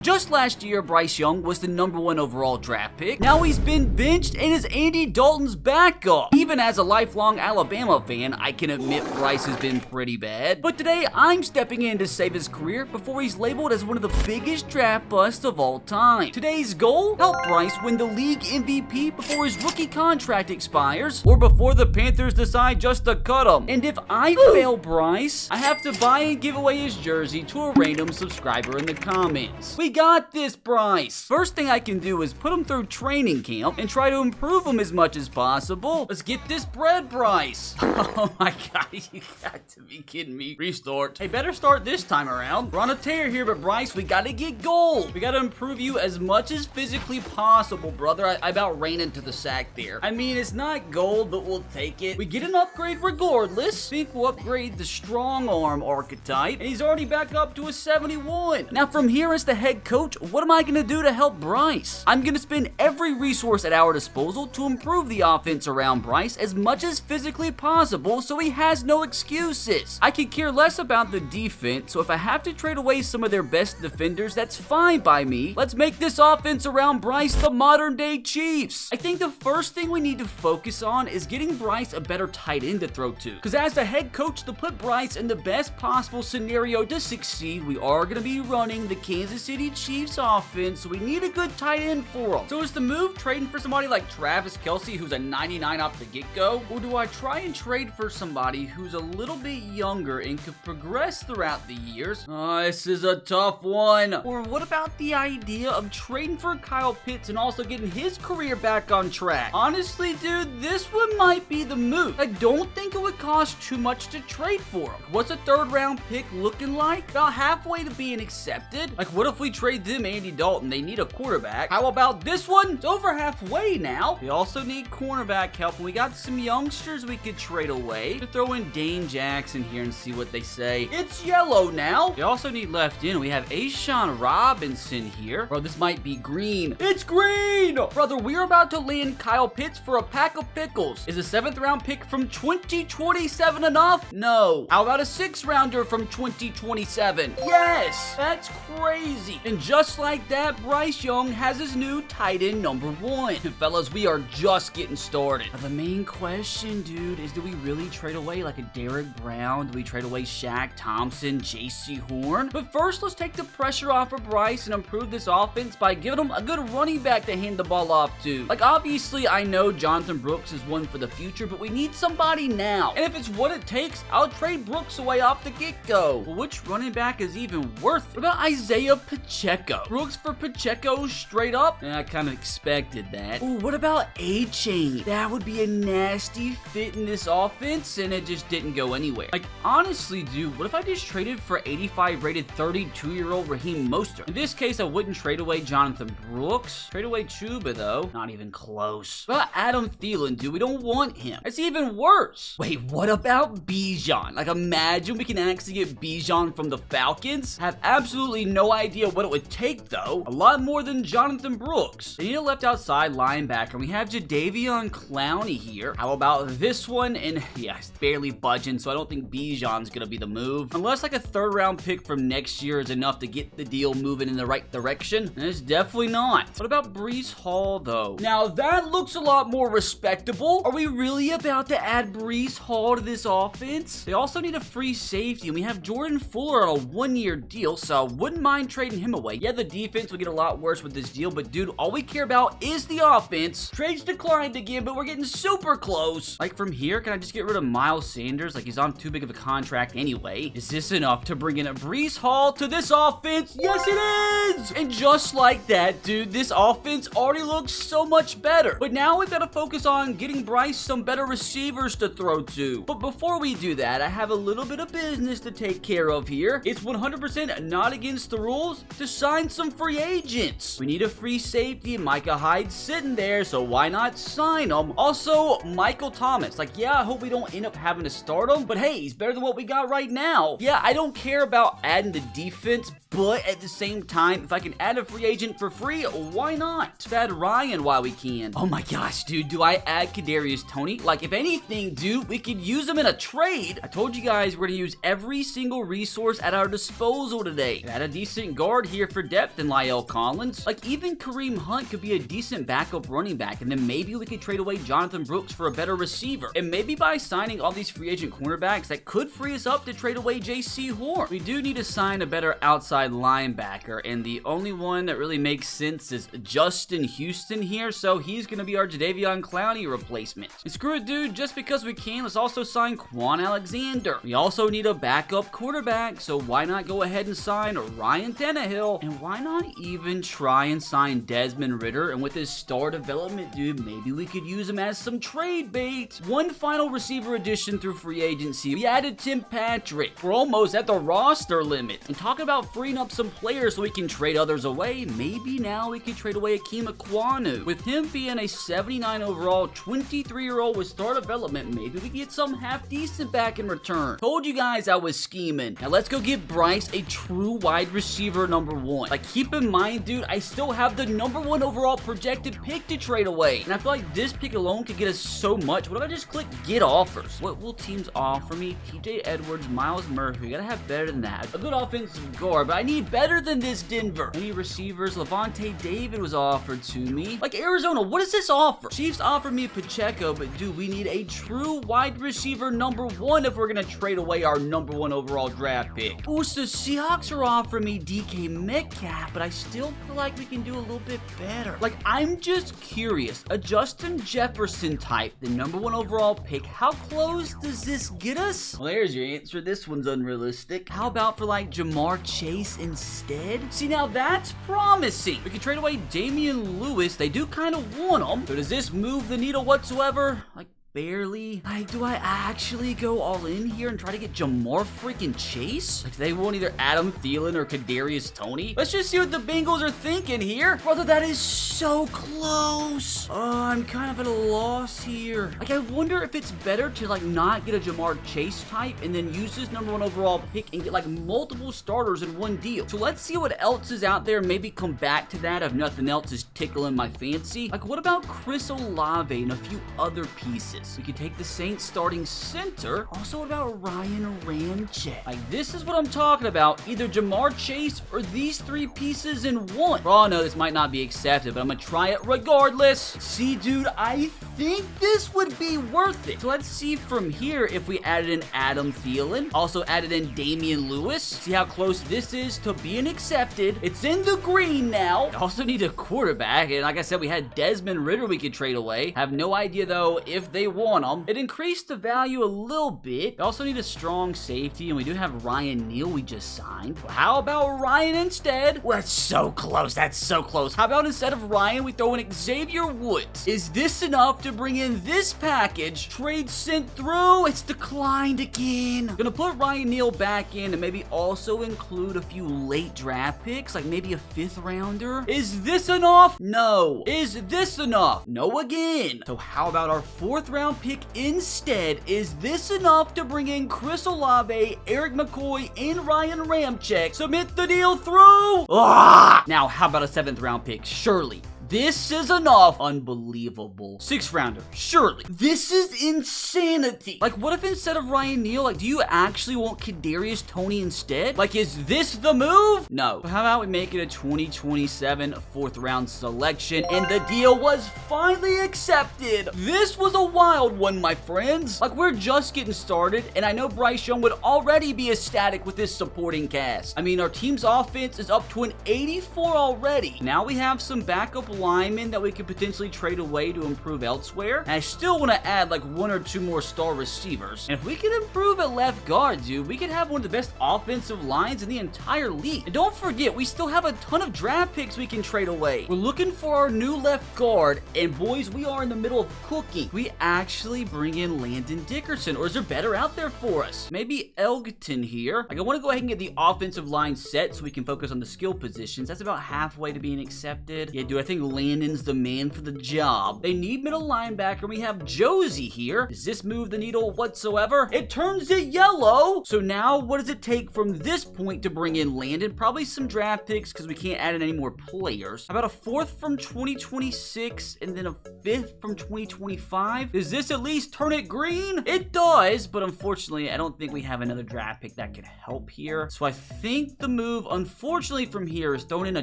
Just last year, Bryce Young was the #1 overall draft pick. Now he's been benched and is Andy Dalton's backup. Even as a lifelong Alabama fan, I can admit Bryce has been pretty bad. But today, I'm stepping in to save his career before he's labeled as one of the biggest draft busts of all time. Today's goal? Help Bryce win the league MVP before his rookie contract expires, or before the Panthers decide just to cut him. And if I fail Bryce, I have to buy and give away his jersey to a random subscriber in the comments. We got this, Bryce. First thing I can do is put him through training camp and try to improve him as much as possible. Let's get this bread, Bryce. Oh my god, you got to be kidding me. Restart. Hey, better start this time around. We're on a tear here, but Bryce, we gotta get gold. We gotta improve you as much as physically possible, brother. I about ran into the sack there. I mean, it's not gold, but we'll take it. We get an upgrade regardless. Think we'll upgrade the strong arm archetype, and he's already back up to a 71. Now, from here as the head coach, what am I going to do to help Bryce? I'm going to spend every resource at our disposal to improve the offense around Bryce as much as physically possible so he has no excuses. I could care less about the defense, so if I have to trade away some of their best defenders, that's fine by me. Let's make this offense around Bryce the modern day Chiefs. I think the first thing we need to focus on is getting Bryce a better tight end to throw to, because as the head coach, to put Bryce in the best possible scenario to succeed, we are going to be running the Kansas City Chiefs offense, so we need a good tight end for him. So is the move trading for somebody like Travis Kelce, who's a 99 off the get-go, or do I try and trade for somebody who's a little bit younger and could progress throughout the years? This is a tough one. Or what about the idea of trading for Kyle Pitts and also getting his career back on track? Honestly, dude, this one might be the move. I don't think it would cost too much to trade for him. What's a third-round pick looking like? About halfway to being accepted. Like, what if we trade them Andy Dalton? They need a quarterback. How about this one? It's over halfway now. We also need cornerback help, and we got some youngsters we could trade away. To throw in Dane Jackson here and see what they say. It's yellow now. We also need left in. We have Ashawn Robinson here. Bro, this might be green. It's green! Brother, we're about to land Kyle Pitts for a pack of pickles. Is a 7th round pick from 2027 enough? No. How about a 6th rounder from 2027? Yes! That's crazy. And just like that, Bryce Young has his new tight end #1. And fellas, we are just getting started. Now, the main question, dude, is do we really trade away like a Derek Brown? Do we trade away Shaq Thompson, JC Horn? But first, let's take the pressure off of Bryce and improve this offense by giving him a good running back to hand the ball off to. Like, obviously, I know Jonathan Brooks is one for the future, but we need somebody now. And if it's what it takes, I'll trade Brooks away off the get-go. Well, which running back is even worth it? What about Isaiah Pacheco? Brooks for Pacheco straight up? I kind of expected that. Ooh, what about A-Chain? That would be a nasty fit in this offense, and it just didn't go anywhere. Like, honestly, dude, what if I just traded for 85 rated 32-year-old Raheem Mostert? In this case, I wouldn't trade away Jonathan Brooks. Trade away Chuba, though. Not even close. What about Adam Thielen, dude? We don't want him. That's even worse. Wait, what about Bijan? Like, imagine we can actually get Bijan from the Falcons? I have absolutely no idea what it would take, though. A lot more than Jonathan Brooks. They need a left outside linebacker. We have Jadeveon Clowney here. How about this one? And yeah, it's barely budging, so I don't think Bijan's gonna be the move. Unless like a 3rd round pick from next year is enough to get the deal moving in the right direction. And it's definitely not. What about Breece Hall, though? Now that looks a lot more respectable. Are we really about to add Breece Hall to this offense? They also need a free safety, and we have Jordan Fuller on a 1-year deal, so I wouldn't mind trading him away. Yeah, the defense will get a lot worse with this deal, but dude, all we care about is the offense. Trades declined again, but we're getting super close. Like, from here, can I just get rid of Miles Sanders? Like, he's on too big of a contract anyway. Is this enough to bring in a Breece Hall to this offense? Yes, it is! And just like that, dude, this offense already looks so much better. But now we've got to focus on getting Bryce some better receivers to throw to. But before we do that, I have a little bit of business to take care of here. It's 100% not against the rules to sign some free agents. We need a free safety, and Micah Hyde's sitting there, so why not sign him? Also, Michael Thomas. Like, yeah, I hope we don't end up having to start him, but hey, he's better than what we got right now. Yeah, I don't care about adding the defense, but at the same time, if I can add a free agent for free, why not? Let's add Ryan while we can. Oh my gosh, dude, do I add Kadarius Toney? Like, if anything, dude, we could use him in a trade. I told you guys we're gonna use every single resource at our disposal today. Add a decent guard here for depth in La'el Collins. Like, even Kareem Hunt could be a decent backup running back, and then maybe we could trade away Jonathan Brooks for a better receiver. And maybe by signing all these free agent cornerbacks, that could free us up to trade away J.C. Horn. We do need to sign a better outside linebacker, and the only one that really makes sense is Justin Houston here, so he's gonna be our Jadeveon Clowney replacement. And screw it, dude, just because we can, let's also sign Quan Alexander. We also need a backup quarterback, so why not go ahead and sign Ryan Tannehill? And why not even try and sign Desmond Ridder? And with his star development, dude, maybe we could use him as some trade bait. One final receiver addition through free agency. We added Tim Patrick. We're almost at the roster limit. And talking about freeing up some players so we can trade others away, maybe now we could trade away Akeem Ekwonu. With him being a 79 overall, 23-year-old with star development, maybe we get some half-decent back in return. Told you guys I was scheming. Now let's go get Bryce a true wide receiver #1. Like, keep in mind, dude, I still have the #1 overall projected pick to trade away. And I feel like this pick alone could get us so much. What if I just click get offers? What will teams offer me? TJ Edwards, Miles Murphy. You gotta have better than that. A good offensive guard, but I need better than this, Denver. Any receivers? Levante David was offered to me. Like, Arizona, what does this offer? Chiefs offered me Pacheco, but dude, we need a true wide receiver #1 if we're gonna trade away our #1 overall draft pick. Ooh, so Seahawks are offering me DK Metcalf, but I still feel like we can do a little bit better. Like, I'm just curious. A Justin Jefferson type, the #1 overall pick, how close does this get us? Well, there's your answer. This one's unrealistic. How about for like Jamar Chase instead? See, now that's promising. We can trade away Damian Lewis. They do kind of want him. So does this move the needle whatsoever? Like, barely. Like, do I actually go all in here and try to get Jamar freaking Chase? Like, they want either Adam Thielen or Kadarius Toney. Let's just see what the Bengals are thinking here. Brother, that is so close. Oh, I'm kind of at a loss here. Like, I wonder if it's better to, like, not get a Jamar Chase type and then use this #1 overall pick and get, like, multiple starters in one deal. So let's see what else is out there. Maybe come back to that if nothing else is tickling my fancy. Like, what about Chris Olave and a few other pieces? We could take the Saints starting center. Also, what about Ryan Ramczyk? Like, this is what I'm talking about. Either Jamar Chase or these 3 pieces in one. For all I know, this might not be accepted, but I'm gonna try it regardless. See, dude, I think this would be worth it. So let's see from here if we added in Adam Thielen. Also added in Damian Lewis. See how close this is to being accepted. It's in the green now. I also need a quarterback. And like I said, we had Desmond Ridder we could trade away. Have no idea, though, if they want them. It increased the value a little bit. We also need a strong safety, and we do have Ryan Neal we just signed. Well, how about Ryan instead? Well, that's so close. That's so close. How about instead of Ryan, we throw in Xavier Woods? Is this enough to bring in this package? Trade sent through. It's declined again. Gonna put Ryan Neal back in and maybe also include a few late draft picks, like maybe a 5th rounder. Is this enough? No. Is this enough? No again. So how about our 4th round pick instead? Is this enough to bring in Chris Olave, Eric McCoy, and Ryan Ramczyk? Submit the deal through. Now, how about a 7th round pick? Surely. This is enough. Unbelievable. 6th rounder. Surely. This is insanity. Like, what if instead of Ryan Neal, like, do you actually want Kadarius Toney instead? Like, is this the move? No. But how about we make it a 2027 4th round selection, and the deal was finally accepted. This was a wild one, my friends. Like, we're just getting started, and I know Bryce Young would already be ecstatic with this supporting cast. I mean, our team's offense is up to an 84 already. Now we have some backup linemen that we could potentially trade away to improve elsewhere. And I still want to add like 1 or 2 more star receivers. And if we can improve at left guard, dude, we could have one of the best offensive lines in the entire league. And don't forget, we still have a ton of draft picks we can trade away. We're looking for our new left guard, and boys, we are in the middle of cooking. We actually bring in Landon Dickerson, or is there better out there for us? Maybe Elgton here. Like, I want to go ahead and get the offensive line set so we can focus on the skill positions. That's about halfway to being accepted. Yeah, dude, I think Landon's the man for the job. They need middle linebacker. We have Josie here. Does this move the needle whatsoever? It turns it yellow. So now what does it take from this point to bring in Landon? Probably some draft picks because we can't add in any more players. How about a 4th from 2026 and then a 5th from 2025? Does this at least turn it green? It does, but unfortunately, I don't think we have another draft pick that could help here. So I think the move, unfortunately, from here is throwing in a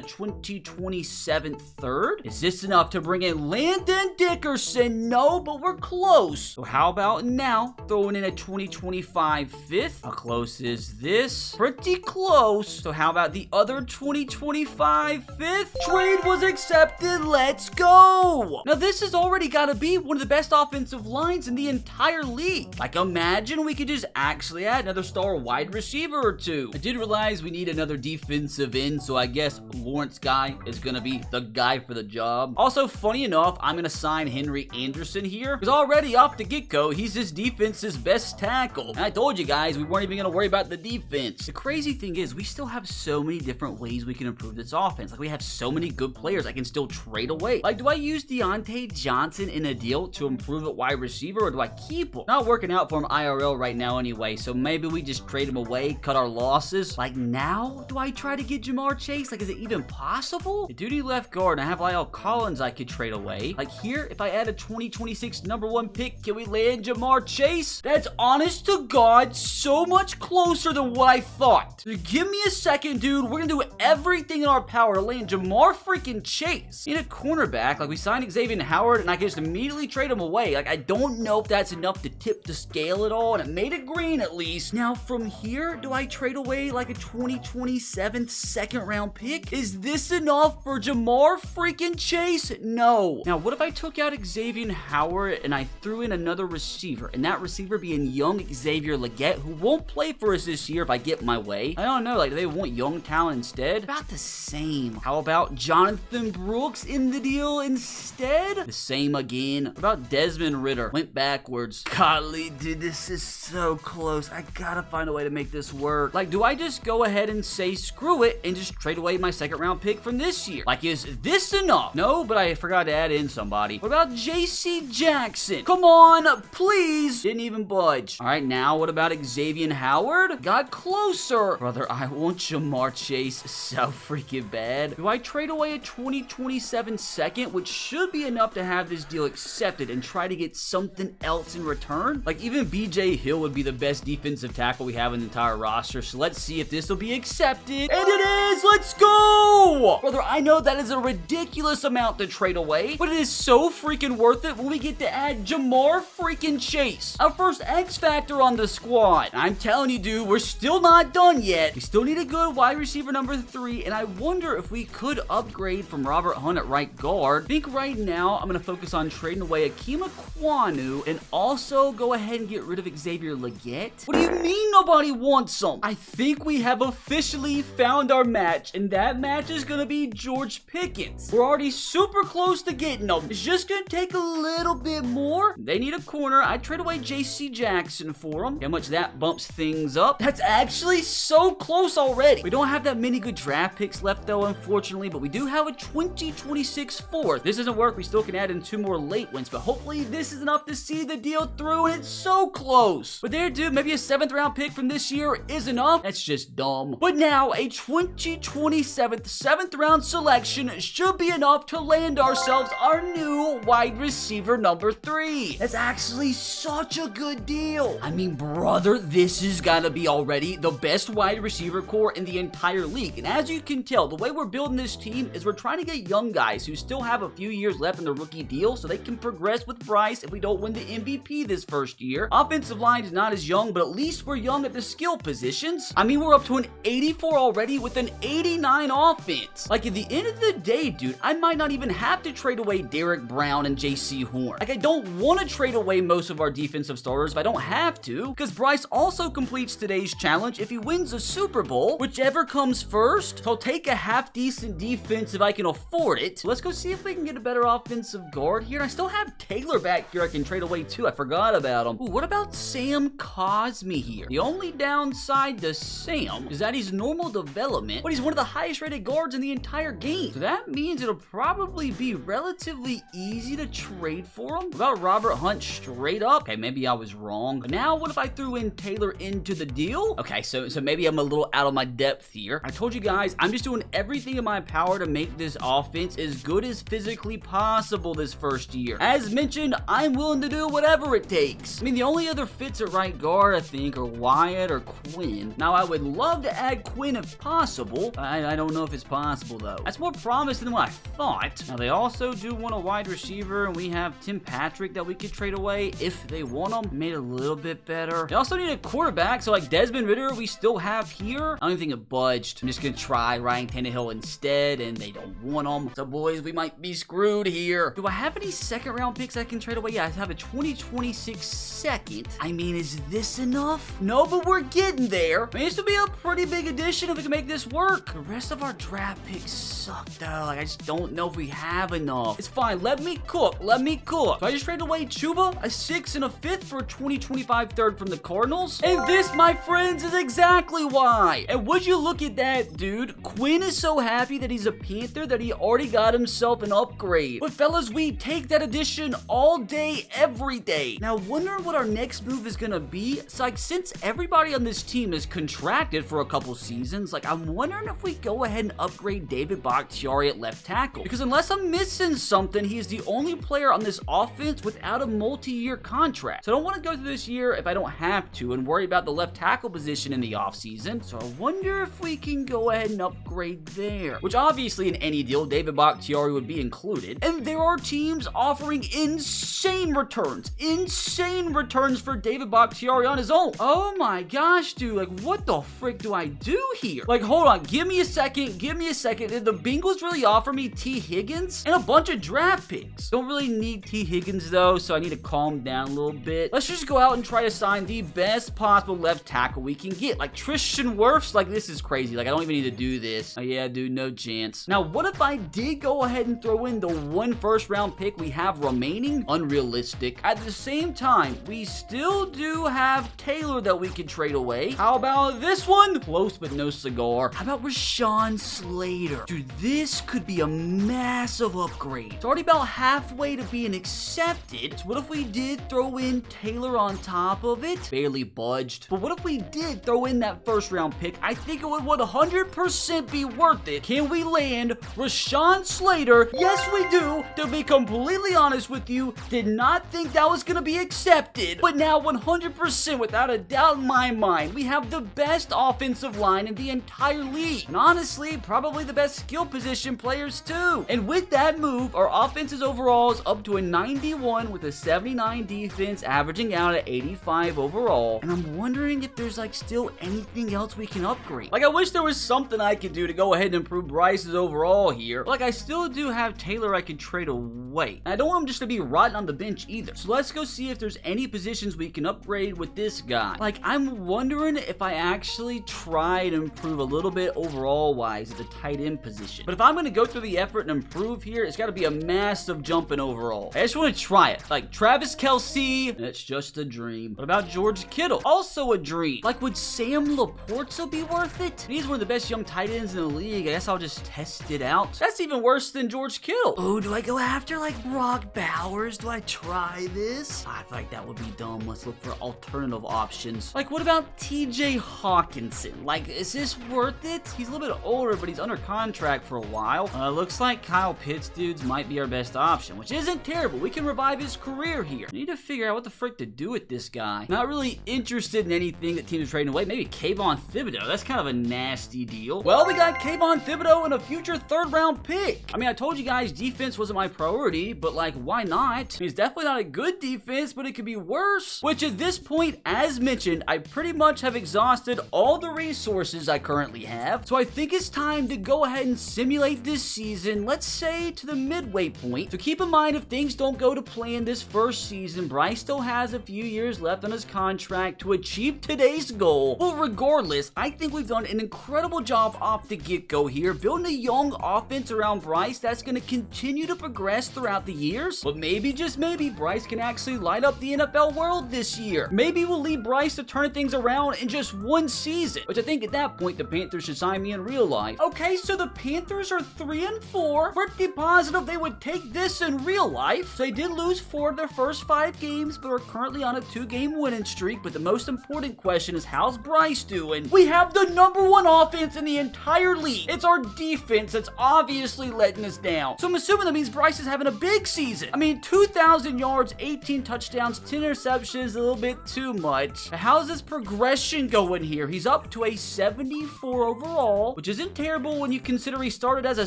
2027 3rd. Is this enough to bring in Landon Dickerson? No, but we're close. So how about now throwing in a 2025 5th? How close is this? Pretty close. So how about the other 2025 5th? Trade was accepted. Let's go. Now this has already got to be one of the best offensive lines in the entire league. Like imagine we could just actually add another star wide receiver or two. I did realize we need another defensive end, so I guess Lawrence Guy is going to be the guy for the job. Also, funny enough, I'm going to sign Henry Anderson here because already off the get-go, he's this defense's best tackle. And I told you guys, we weren't even going to worry about the defense. The crazy thing is we still have so many different ways we can improve this offense. Like we have so many good players I can still trade away. Like, do I use Deontay Johnson in a deal to improve at wide receiver, or do I keep him? Not working out for him IRL right now anyway, so maybe we just trade him away, cut our losses. Like now, do I try to get Jamar Chase? Like, is it even possible? The duty left guard, and I have Lyle Collins I could trade away. Like here, if I add a 2026 #1 pick, can we land Jamar Chase? That's honest to God so much closer than what I thought. So give me a second, dude. We're gonna do everything in our power to land Jamar freaking Chase. In a cornerback, like we signed Xavier Howard, and I can just immediately trade him away. Like I don't know if that's enough to tip the scale at all, and it made it green at least. Now from here, do I trade away like a 2027 2nd round pick? Is this enough for Jamar freaking Chase? No. Now what if I took out Xavier Howard and I threw in another receiver, and that receiver being young Xavier Legette, who won't play for us this year if I get my way? I don't know, like do they want young talent instead? About the same. How about Jonathan Brooks in the deal instead? The same again. What about Desmond Ridder? Went backwards. Golly, dude, this is so close. I gotta find a way to make this work. Like, do I just go ahead and say screw it and just trade away my 2nd round pick from this year? Like, is this enough? No, but I forgot to add in somebody. What about JC Jackson? Come on, please. Didn't even budge. All right, now what about Xavier Howard? Got closer. Brother, I want Jamar Chase so freaking bad. Do I trade away a 2027 2nd, which should be enough to have this deal accepted, and try to get something else in return? Like even BJ Hill would be the best defensive tackle we have in the entire roster. So let's see if this will be accepted. And it is. Let's go. Brother, I know that is a ridiculous amount to trade away, but it is so freaking worth it when we get to add Jamar freaking Chase, our first X Factor on the squad. And I'm telling you, dude, we're still not done yet. We still need a good wide receiver #3, and I wonder if we could upgrade from Robert Hunt at right guard. I think right now I'm going to focus on trading away Akeem Ekwonu and also go ahead and get rid of Xavier Legette. What do you mean nobody wants him? I think we have officially found our match, and that match is going to be George Pickens. We're already super close to getting him. It's just going to take a little bit more. They need a corner. I'd trade away JC Jackson for him. How much that bumps things up. That's actually so close already. We don't have that many good draft picks left though, unfortunately, but we do have a 2026 4th. If this doesn't work, we still can add in 2 more late ones, but hopefully this is enough to see the deal through, and it's so close. But there, dude, maybe a 7th round pick from this year is enough. That's just dumb. But now a 2027 7th round selection should be enough to land ourselves our new wide receiver #3. That's actually such a good deal. I mean, brother, this has got to be already the best wide receiver core in the entire league. And as you can tell, the way we're building this team is we're trying to get young guys who still have a few years left in their rookie deal so they can progress with Bryce if we don't win the MVP this first year. Offensive line is not as young, but at least we're young at the skill positions. I mean, we're up to an 84 already with an 89 offense. Like, at the end of the day, dude, I might not even have to trade away Derek Brown and JC Horn. Like, I don't want to trade away most of our defensive starters if I don't have to, because Bryce also completes today's challenge if he wins a Super Bowl. Whichever comes first, so I'll take a half-decent defense if I can afford it. Let's go see if we can get a better offensive guard here. And I still have Taylor back here I can trade away too. I forgot about him. Ooh, what about Sam Cosme here? The only downside to Sam is that he's normal development, but he's one of the highest rated guards in the entire game. So that means it'll would probably be relatively easy to trade for him. What about Robert Hunt straight up? Okay, maybe I was wrong. But now, what if I threw in Taylor into the deal? Okay, so maybe I'm a little out of my depth here. I told you guys, I'm just doing everything in my power to make this offense as good as physically possible this first year. As mentioned, I'm willing to do whatever it takes. I mean, the only other fits at right guard, I think, are Wyatt or Quinn. Now, I would love to add Quinn if possible. I don't know if it's possible, though. That's more promising than what I thought. Now, they also do want a wide receiver, and we have Tim Patrick that we could trade away if they want him. Made it a little bit better. They also need a quarterback, so like Desmond Ridder, we still have here. I don't even think it budged. I'm just going to try Ryan Tannehill instead, and they don't want him. So, boys, we might be screwed here. Do I have any second-round picks I can trade away? Yeah, I have a 2026 second. I mean, is this enough? No, but we're getting there. I mean, this would be a pretty big addition if we can make this work. The rest of our draft picks suck, though. Like, I just don't know if we have enough. It's fine. Let me cook. Let me cook. So I just traded away Chuba, a 6th and a 5th for a 2025 third from the Cardinals. And this, my friends, is exactly why. And would you look at that, dude? Quinn is so happy that he's a Panther that he already got himself an upgrade. But fellas, we take that addition all day, every day. Now, wondering what our next move is gonna be. It's like, since everybody on this team is contracted for a couple seasons, like, I'm wondering if we go ahead and upgrade David Bakhtiari at left tackle. Because unless I'm missing something, he is the only player on this offense without a multi-year contract. So I don't want to go through this year if I don't have to and worry about the left tackle position in the offseason. So I wonder if we can go ahead and upgrade there. Which obviously in any deal, David Bakhtiari would be included. And there are teams offering insane returns. Insane returns for David Bakhtiari on his own. Oh my gosh, dude. Like, what the frick do I do here? Like, hold on. Give me a second. Give me a second. Did the Bengals really offer me T. Higgins and a bunch of draft picks? Don't really need T. Higgins, though, so I need to calm down a little bit. Let's just go out and try to sign the best possible left tackle we can get. Like, Tristan Wirfs? Like, this is crazy. Like, I don't even need to do this. Oh, yeah, dude, no chance. Now, what if I did go ahead and throw in the one first-round pick we have remaining? Unrealistic. At the same time, we still do have Taylor that we could trade away. How about this one? Close, but no cigar. How about Rashawn Slater? Dude, this could be a massive upgrade. It's already about halfway to being accepted. So what if we did throw in Taylor on top of it? Barely budged. But what if we did throw in that first round pick? I think it would 100% be worth it. Can we land Rashawn Slater? Yes, we do. To be completely honest with you, did not think that was going to be accepted. But now 100% without a doubt in my mind, we have the best offensive line in the entire league. And honestly, probably the best skill position players too. And with that move, our offense's overall is up to a 91 with a 79 defense, averaging out at 85 overall. And I'm wondering if there's like still anything else we can upgrade. Like, I wish there was something I could do to go ahead and improve Bryce's overall here. But like, I still do have Taylor I could trade away. And I don't want him just to be rotting on the bench either. So let's go see if there's any positions we can upgrade with this guy. Like, I'm wondering if I actually try to improve a little bit overall wise at the tight end position. But if I'm going to go through the effort and improve here, it's got to be a massive jump in overall. I just want to try it. Like, Travis Kelce, that's just a dream. What about George Kittle? Also a dream. Like, would Sam Laporta be worth it? He's one of the best young tight ends in the league. I guess I'll just test it out. That's even worse than George Kittle. Oh, do I go after like Brock Bowers? Do I try this? I feel like that would be dumb. Let's look for alternative options. Like, what about TJ Hawkinson? Like, is this worth it? He's a little bit older, but he's under contract for a while. Looks like Kyle Pitts, dudes, might be our best option, which isn't terrible. We can revive his career here. I need to figure out what the frick to do with this guy. Not really interested in anything that teams are trading away. Maybe Kayvon Thibodeau. That's kind of a nasty deal. Well, we got Kayvon Thibodeau and a future third-round pick. I mean, I told you guys defense wasn't my priority, but like, why not? I mean, it's definitely not a good defense, but it could be worse. Which at this point, as mentioned, I pretty much have exhausted all the resources I currently have. So I think it's time to go ahead and simulate this season, let's say to the midway point. So keep in mind, if things don't go to plan this first season, Bryce still has a few years left on his contract to achieve today's goal. Well, regardless, I think we've done an incredible job off the get-go here, building a young offense around Bryce that's going to continue to progress throughout the years. But maybe, just maybe, Bryce can actually light up the NFL world this year. Maybe we'll leave Bryce to turn things around in just one season, which I think at that point the Panthers should sign me in real life. Okay, so the Panthers are 3-4. 4-4. Pretty positive they would take this in real life. So they did lose 4 of their first 5 games, but are currently on a 2-game winning streak. But the most important question is, how's Bryce doing? We have the #1 offense in the entire league. It's our defense that's obviously letting us down. So I'm assuming that means Bryce is having a big season. I mean, 2,000 yards, 18 touchdowns, 10 interceptions, a little bit too much. How's this progression going here? He's up to a 74 overall, which isn't terrible when you consider he started as a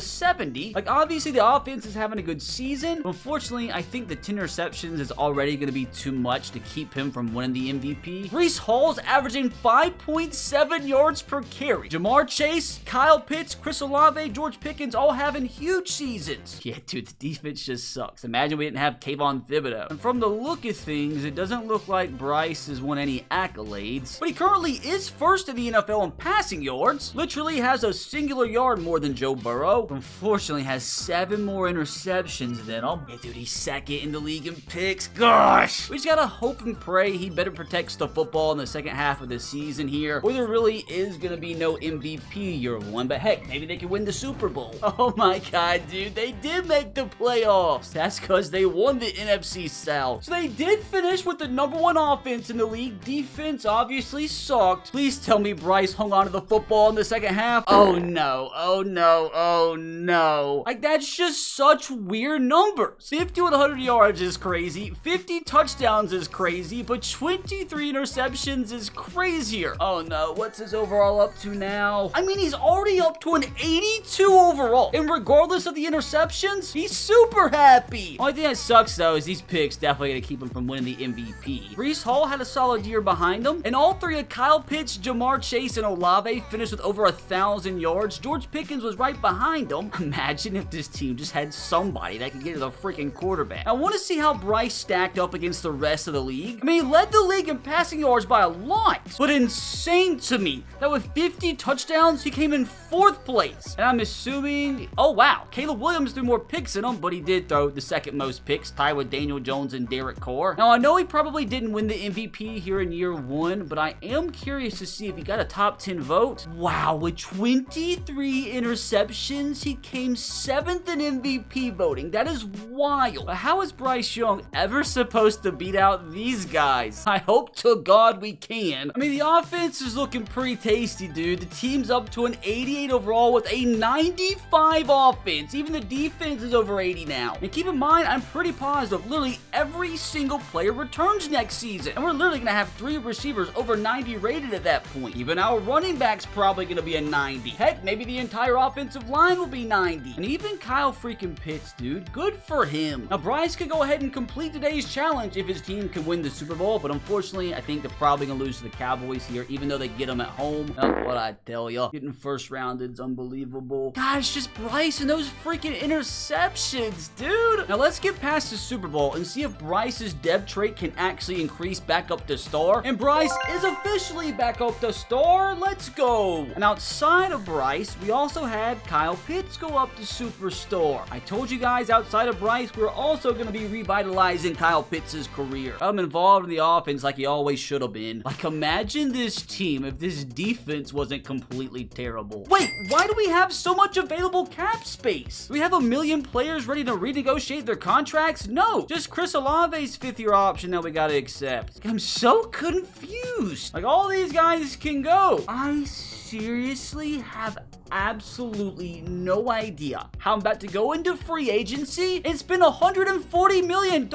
70. Like, obviously the offense is having a good season. Unfortunately, I think the 10 interceptions is already going to be too much to keep him from winning the MVP. Bryce Hall's averaging 5.7 yards per carry. Jamar Chase, Kyle Pitts, Chris Olave, George Pickens all having huge seasons. Yeah, dude, the defense just sucks. Imagine we didn't have Kayvon Thibodeau. And from the look of things, it doesn't look like Bryce has won any accolades, but he currently is first in the NFL in passing yards. Literally has a singular yard more than Joe Burrow. Unfortunately, has 7 more interceptions than him. Yeah, dude, he's second in the league in picks. Gosh! We just gotta hope and pray he better protects the football in the second half of the season here, or there really is gonna be no MVP year 1, but heck, maybe they can win the Super Bowl. Oh my god, dude, they did make the playoffs. That's because they won the NFC South. So they did finish with the #1 offense in the league. Defense obviously sucked. Please tell me Bryce hung on to the football in the second half. Oh no, oh no, oh no. Like, that's just such weird numbers. 50 with 100 yards is crazy. 50 touchdowns is crazy, but 23 interceptions is crazier. Oh no, what's his overall up to now? I mean, he's already up to an 82 overall. And regardless of the interceptions, he's super happy. Only thing that sucks though is these picks definitely gonna keep him from winning the MVP. Bryce Hall had a solid year behind him, and all 3 of Kyle Pitts, Jamar Chase, and Olave finished with over 1,000 yards. George Pickens was right behind him. Imagine if this team just had somebody that could get to the freaking quarterback. I want to see how Bryce stacked up against the rest of the league. I mean, he led the league in passing yards by a lot, but insane to me that with 50 touchdowns, he came in 4th place. And I'm assuming, oh wow, Caleb Williams threw more picks than him, but he did throw the 2nd most picks, tied with Daniel Jones and Derek Carr. Now, I know he probably didn't win the MVP here in year 1, but I am curious to see if he got a top 10 vote. Wow, with 23 interceptions, he came 7th in MVP voting. That is wild. But how is Bryce Young ever supposed to beat out these guys? I hope to God we can. I mean, the offense is looking pretty tasty, dude. The team's up to an 88 overall with a 95 offense. Even the defense is over 80 now. And keep in mind, I'm pretty positive literally every single player returns next season. And we're literally going to have 3 receivers over 90 rated at that point. Even our running back's probably going to be a 90. Heck, maybe the entire offensive line will be 90. And even Kyle freaking Pitts, dude. Good for him. Now, Bryce could go ahead and complete today's challenge if his team can win the Super Bowl, but unfortunately, I think they're probably going to lose to the Cowboys here, even though they get them at home. That's what I tell you. Getting first rounded is unbelievable. Guys, just Bryce and those freaking interceptions, dude. Now, let's get past the Super Bowl and see if Bryce's depth trait can actually increase back up to star. And Bryce is officially back up to star. Let's go. And outside of Bryce, we also had Kyle Pitts go up to superstar. I told you guys outside of Bryce, we're also going to be revitalizing Kyle Pitts' career. I'm involved in the offense like he always should have been. Like, imagine this team if this defense wasn't completely terrible. Wait, why do we have so much available cap space? Do we have a million players ready to renegotiate their contracts? No, just Chris Olave's 5th-year option that we got to accept. I'm so confused. Like, all these guys can go. I seriously have absolutely no idea how I'm about to go into free agency and spend $140 million.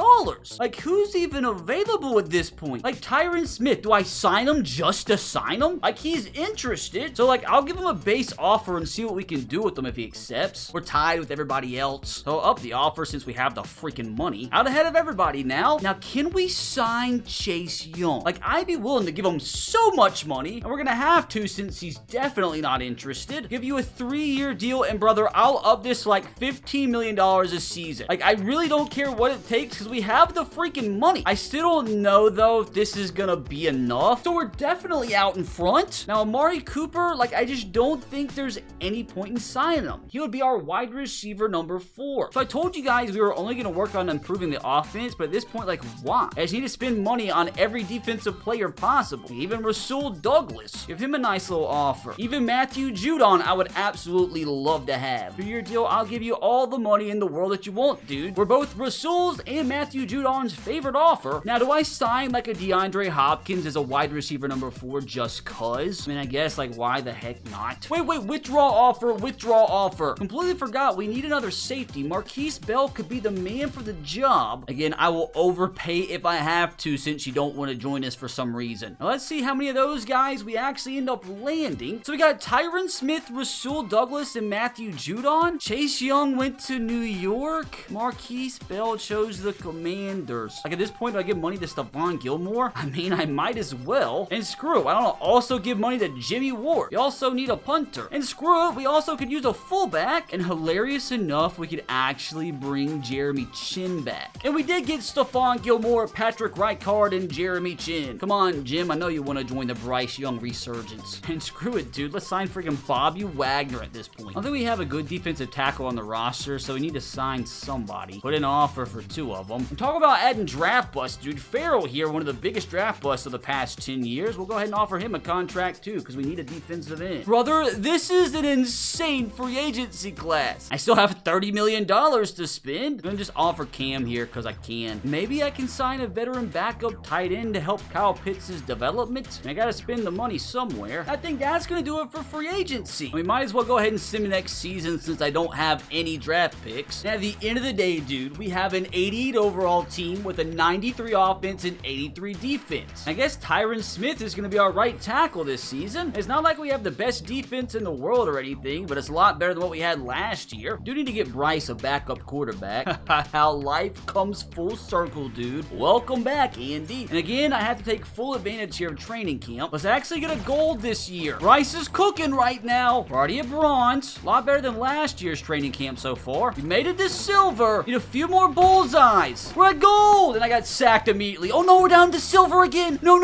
Like, who's even available at this point? Like, Tyron Smith, do I sign him just to sign him? Like, he's interested, so like, I'll give him a base offer and see what we can do with him if he accepts. We're tied with everybody else, so up the offer since we have the freaking money. Out ahead of everybody now. Now, can we sign Chase Young? Like, I'd be willing to give him so much money, and we're gonna have to since he's definitely not interested. Give you a 3-year deal, and brother, I'll up this to like $15 million a season. Like, I really don't care what it takes because we have the freaking money. I still don't know though if this is gonna be enough, so we're definitely out in front. Now, Amari Cooper, like, I just don't think there's any point in signing him. He would be our wide receiver number 4. So I told you guys we were only gonna work on improving the offense, but at this point, like, why? I just need to spend money on every defensive player possible. Even Rasul Douglas. Give him a nice little offer. offer. Even Matthew Judon, I would absolutely love to have. For your deal, I'll give you all the money in the world that you want, dude. We're both Rasul's and Matthew Judon's favorite offer. Now, do I sign like a DeAndre Hopkins as a wide receiver number 4 just cuz? I mean, I guess, like, why the heck not? Wait, withdraw offer, withdraw offer. Completely forgot we need another safety. Marquise Bell could be the man for the job. Again, I will overpay if I have to since you don't want to join us for some reason. Now, let's see how many of those guys we actually end up landing. So we got Tyron Smith, Rasul Douglas, and Matthew Judon. Chase Young went to New York. Marquise Bell chose the Commanders. Like, at this point, do I give money to Stephon Gilmore? I mean, I might as well. And screw it, I don't also give money to Jimmy Ward. We also need a punter. And screw it, we also could use a fullback. And hilarious enough, we could actually bring Jeremy Chin back. And we did get Stephon Gilmore, Patrick Ricard, and Jeremy Chin. Come on, Jim, I know you want to join the Bryce Young resurgence. And screw it, dude, let's sign freaking Bobby Wagner at this point. I think we have a good defensive tackle on the roster, so we need to sign somebody. Put in an offer for 2 of them. And talk about adding draft busts, dude. Farrell here, one of the biggest draft busts of the past 10 years. We'll go ahead and offer him a contract too, because we need a defensive end. Brother, this is an insane free agency class. I still have $30 million to spend. I'm gonna just offer Cam here because I can. Maybe I can sign a veteran backup tight end to help Kyle Pitts' development. I gotta spend the money somewhere. I think that's gonna do it for free agency. We might as well go ahead and sim next season since I don't have any draft picks. And at the end of the day, dude, we have an 88 overall team with a 93 offense and 83 defense. I guess Tyron Smith is gonna be our right tackle this season. It's not like we have the best defense in the world or anything, but it's a lot better than what we had last year. Do need to get Bryce a backup quarterback. How life comes full circle, dude. Welcome back, Andy. And again, I have to take full advantage here of training camp. Let's actually get a gold this year. Bryce is cooking right now. We're already at bronze. A lot better than last year's training camp so far. We made it to silver. Need a few more bullseyes. We're at gold. And I got sacked immediately. Oh no, we're down to silver again. No.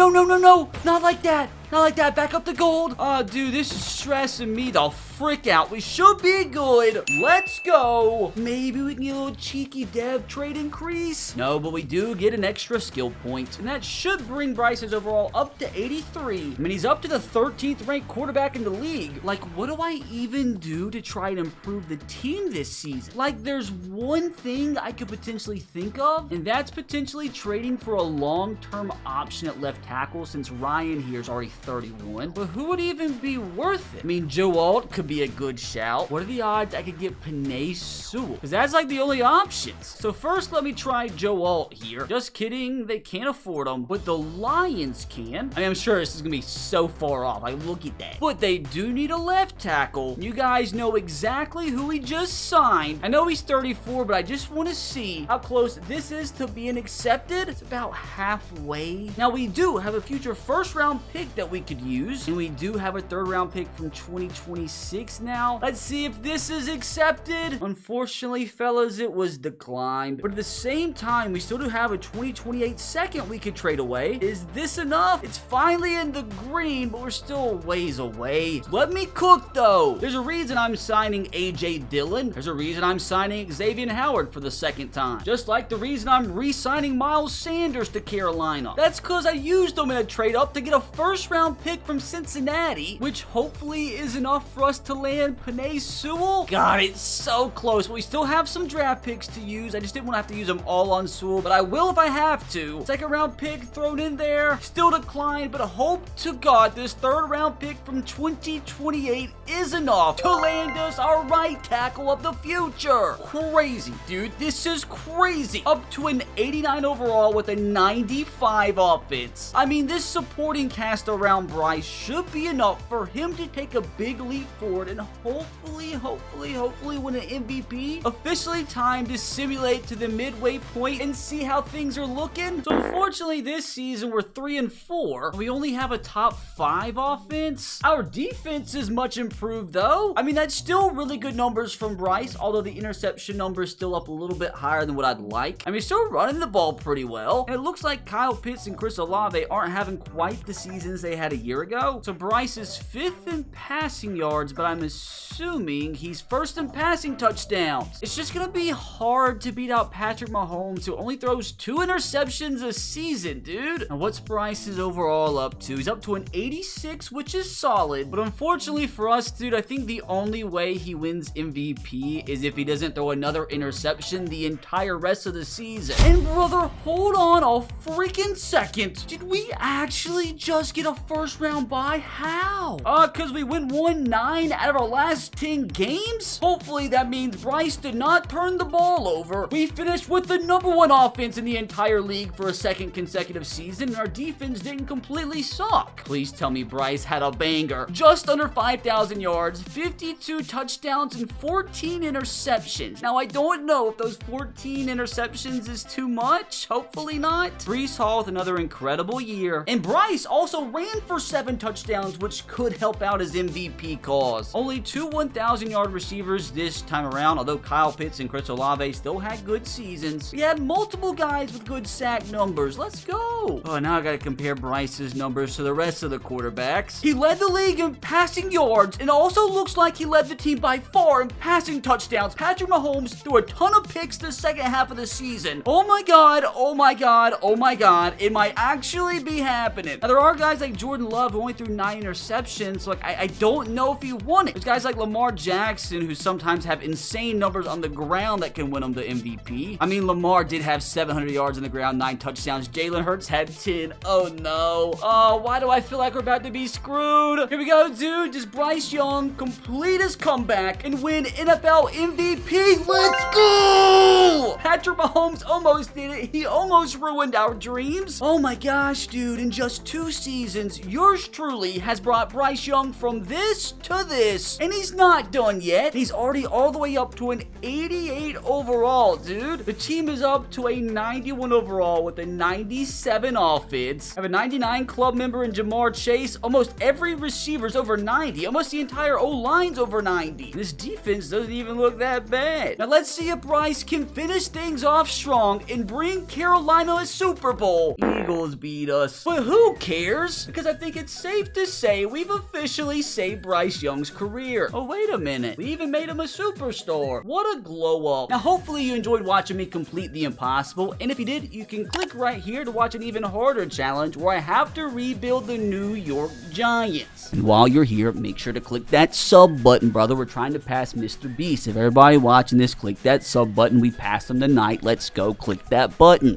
Not like that. Not like that. Back up to gold. Oh, dude, this is stressing me the frick out. We should be good. Let's go. Maybe we can get a little cheeky dev trade increase. No, but we do get an extra skill point. And that should bring Bryce's overall up to 83. I mean, he's up to the 13th ranked quarterback in the league. Like, what do I even do to try and improve the team this season? Like, there's one thing I could potentially think of, and that's potentially trading for a long-term option at left tackle since Ryan here's already 31. But who would even be worth it? I mean, Joe Alt could be a good shout. What are the odds I could get Penei Sewell? Because that's like the only options. So first, let me try Joe Alt here. Just kidding. They can't afford him, but the Lions can. I mean, I'm sure this is going to be so far off. Like, look at that. But they do need a left tackle. You guys know exactly who we just signed. I know he's 34, but I just want to see how close this is to being accepted. It's about halfway. Now, we do have a future first-round pick that we could use, and we do have a third-round pick from 2026 now. Let's see if this is accepted. Unfortunately, fellas, it was declined. But at the same time, we still do have a 2028 second we could trade away. Is this enough? It's finally in the green, but we're still a ways away. Let me cook, though. There's a reason I'm signing AJ Dillon. There's a reason I'm signing Xavier Howard for the second time. Just like the reason I'm re-signing Miles Sanders to Carolina. That's because I used them in a trade up to get a first-round pick from Cincinnati, which hopefully is enough for us to land Penei Sewell. God, it's so close. We still have some draft picks to use. I just didn't want to have to use them all on Sewell, but I will if I have to. Second round pick thrown in there. Still declined, but I hope to God this third round pick from 2028 is enough to land us our right tackle of the future. Crazy, dude. This is crazy. Up to an 89 overall with a 95 offense. I mean, this supporting cast around Bryce should be enough for him to take a big leap forward and hopefully win an MVP. Officially time to simulate to the midway point and see how things are looking. So unfortunately this season we're 3-4. We only have a top 5 offense. Our defense is much improved though. I mean, that's still really good numbers from Bryce, although the interception number is still up a little bit higher than what I'd like. I mean, still running the ball pretty well. And it looks like Kyle Pitts and Chris Olave aren't having quite the seasons they had a year ago. So Bryce is 5th in passing yards, but but I'm assuming he's first in passing touchdowns. It's just gonna be hard to beat out Patrick Mahomes, who only throws 2 interceptions a season, dude. Now, what's Bryce's overall up to? He's up to an 86, which is solid, but unfortunately for us, dude, I think the only way he wins MVP is if he doesn't throw another interception the entire rest of the season. And brother, hold on a freaking second. Did we actually just get a first round bye? How? Cause we went 1-9 out of our last 10 games? Hopefully that means Bryce did not turn the ball over. We finished with the #1 offense in the entire league for a second consecutive season, and our defense didn't completely suck. Please tell me Bryce had a banger. Just under 5,000 yards, 52 touchdowns, and 14 interceptions. Now, I don't know if those 14 interceptions is too much. Hopefully not. Breece Hall with another incredible year. And Bryce also ran for 7 touchdowns, which could help out his MVP cause. Only 2 1,000-yard receivers this time around, although Kyle Pitts and Chris Olave still had good seasons. We had multiple guys with good sack numbers. Let's go. Oh, now I gotta compare Bryce's numbers to the rest of the quarterbacks. He led the league in passing yards, and also looks like he led the team by far in passing touchdowns. Patrick Mahomes threw a ton of picks the second half of the season. Oh my god, oh my god, oh my god. It might actually be happening. Now, there are guys like Jordan Love who only threw 9 interceptions, so like I don't know if he won it. There's guys like Lamar Jackson who sometimes have insane numbers on the ground that can win him the MVP. I mean, Lamar did have 700 yards on the ground, 9 touchdowns. Jalen Hurts had 10. Oh no. Oh, why do I feel like we're about to be screwed? Here we go, dude. Does Bryce Young complete his comeback and win NFL MVP? Let's go! Patrick Mahomes almost did it. He almost ruined our dreams. Oh my gosh, dude. In just 2 seasons, yours truly has brought Bryce Young from this to this. And he's not done yet. He's already all the way up to an 88 overall, dude. The team is up to a 91 overall with a 97 offense. I have a 99 club member in Jamar Chase. Almost every receiver's over 90. Almost the entire O-line's over 90. This defense doesn't even look that bad. Now let's see if Bryce can finish things off strong and bring Carolina a Super Bowl. Eagles beat us. But who cares? Because I think it's safe to say we've officially saved Bryce Young's career. Oh, wait a minute. We even made him a superstar. What a glow up. Now, hopefully you enjoyed watching me complete the impossible. And if you did, you can click right here to watch an even harder challenge where I have to rebuild the New York Giants. And while you're here, make sure to click that sub button, brother. We're trying to pass Mr. Beast. If everybody watching this, click that sub button. We passed him tonight. Let's go. Click that button.